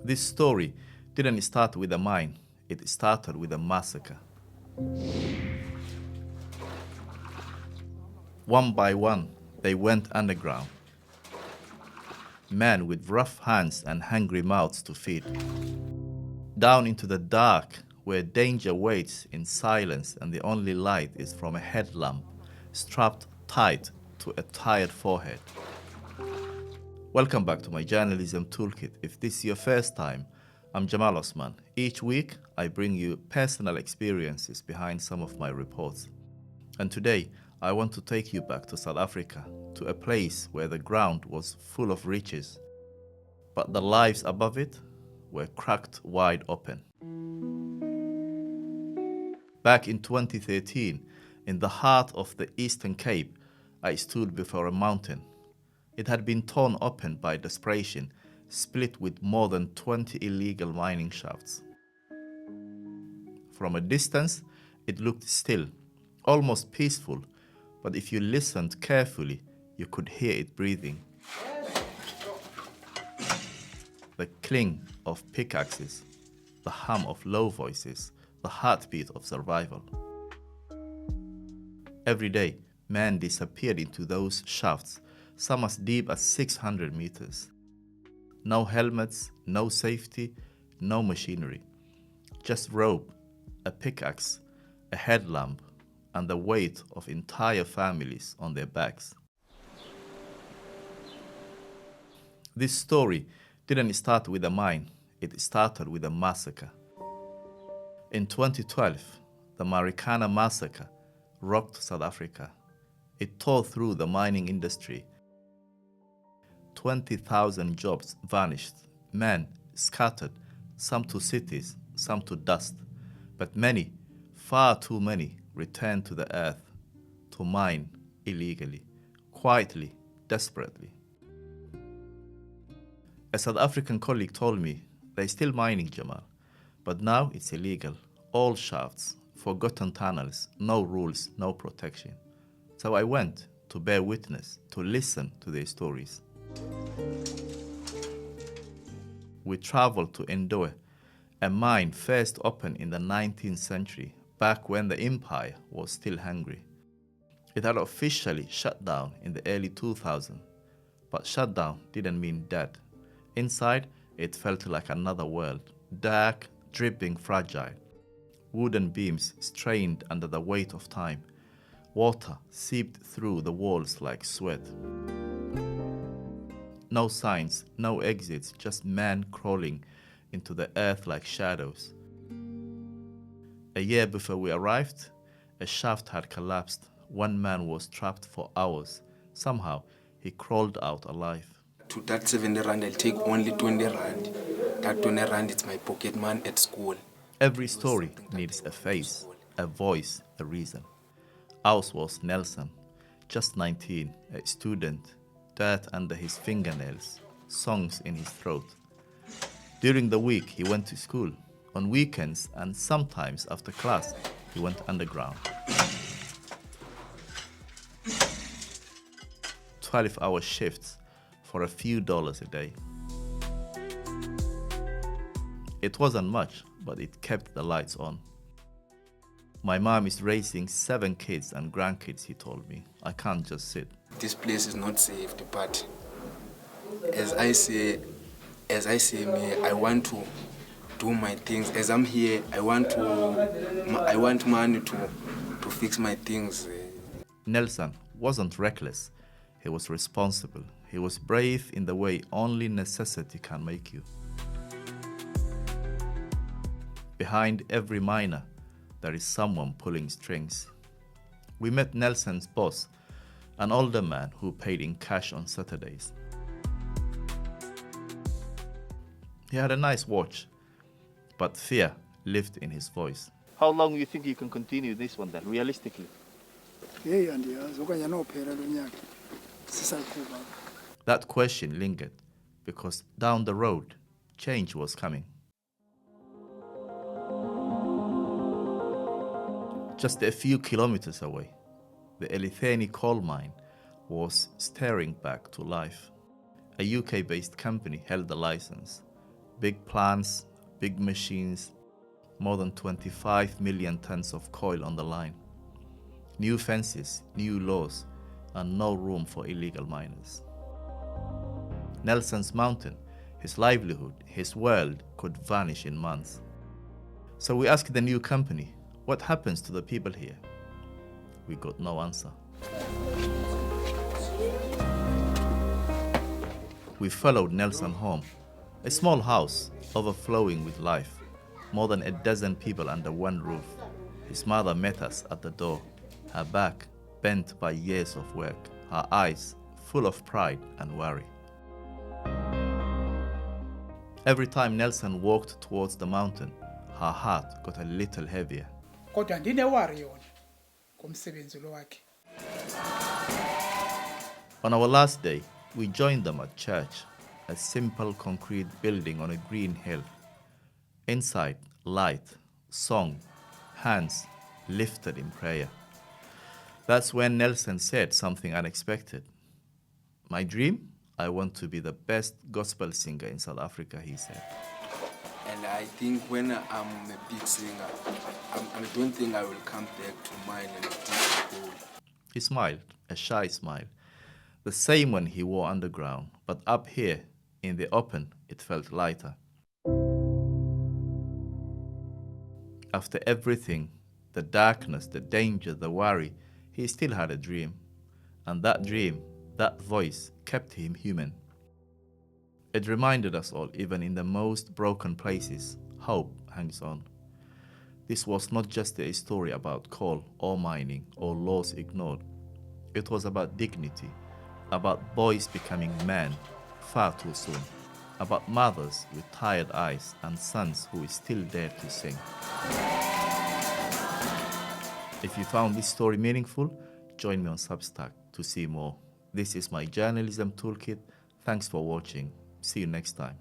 This story didn't start with a mine, it started with a massacre. One by one, they went underground. Men with rough hands and hungry mouths to feed. Down into the dark, where danger waits in silence and the only light is from a headlamp strapped tight to a tired forehead. Welcome back to my journalism toolkit. If this is your first time, I'm Jamal Osman. Each week, I bring you personal experiences behind some of my reports. And today, I want to take you back to South Africa, to a place where the ground was full of riches, but the lives above it were cracked wide open. Back in 2013, in the heart of the Eastern Cape, I stood before a mountain. It had been torn open by desperation, split with more than 20 illegal mining shafts. From a distance, it looked still, almost peaceful, but if you listened carefully, you could hear it breathing. The cling of pickaxes, the hum of low voices, the heartbeat of survival. Every day, men disappeared into those shafts, some as deep as 600 meters. No helmets, no safety, no machinery. Just rope, a pickaxe, a headlamp, and the weight of entire families on their backs. This story didn't start with a mine, it started with a massacre. In 2012, the Marikana massacre rocked South Africa. It tore through the mining industry. 20,000 jobs vanished, men scattered, some to cities, some to dust. But many, far too many, returned to the earth to mine illegally, quietly, desperately. A South African colleague told me, they're still mining, Jamal, but now it's illegal. All shafts, forgotten tunnels, no rules, no protection. So I went to bear witness, to listen to their stories. We traveled to Ndoe, a mine first opened in the 19th century, back when the empire was still hungry. It had officially shut down in the early 2000s, but shutdown didn't mean dead. Inside, it felt like another world, dark, dripping, fragile. Wooden beams strained under the weight of time. Water seeped through the walls like sweat. No signs, no exits, just men crawling into the earth like shadows. A year before we arrived, a shaft had collapsed. One man was trapped for hours. Somehow, he crawled out alive. To that 70 rand, I'll take only 20 rand. That 20 rand, it's my pocket man at school. Every story needs a face, a voice, a reason. Ours was Nelson, just 19, a student, dirt under his fingernails, songs in his throat. During the week, he went to school. On weekends and sometimes after class, he went underground. 12-hour shifts for a few dollars a day. It wasn't much, but it kept the lights on. My mom is raising 7 kids and grandkids, he told me. I can't just sit. This place is not safe, but as I say me, I want to do my things. As I'm here, I want money to fix my things. Nelson wasn't reckless. He was responsible. He was brave in the way only necessity can make you. Behind every miner, there is someone pulling strings. We met Nelson's boss, an older man who paid in cash on Saturdays. He had a nice watch, but fear lived in his voice. How long do you think you can continue this one then, realistically? That question lingered because down the road, change was coming. Just a few kilometers away, the Elitheni coal mine was staring back to life. A UK-based company held the license. Big plants, big machines, more than 25 million tons of coal on the line. New fences, new laws, and no room for illegal miners. Nelson's mountain, his livelihood, his world could vanish in months. So we asked the new company, what happens to the people here? We got no answer. We followed Nelson home, a small house overflowing with life, more than a dozen people under one roof. His mother met us at the door, her back bent by years of work, her eyes full of pride and worry. Every time Nelson walked towards the mountain, her heart got a little heavier. Kodwa ndinewari yona ngomsebenzi lo wakhe. On our last day, we joined them at church, a simple concrete building on a green hill. Inside, light, song, hands lifted in prayer. That's when Nelson said something unexpected. My dream? I want to be the best gospel singer in South Africa, he said. And I think when I'm a big singer, I don't think I will come back to mine and people. He smiled, a shy smile, the same one he wore underground, but up here, in the open, it felt lighter. After everything, the darkness, the danger, the worry, he still had a dream. And that dream, that voice, kept him human. It reminded us all, even in the most broken places, hope hangs on. This was not just a story about coal or mining or laws ignored. It was about dignity, about boys becoming men far too soon, about mothers with tired eyes and sons who still dared to sing. If you found this story meaningful, join me on Substack to see more. This is my journalism toolkit. Thanks for watching. See you next time.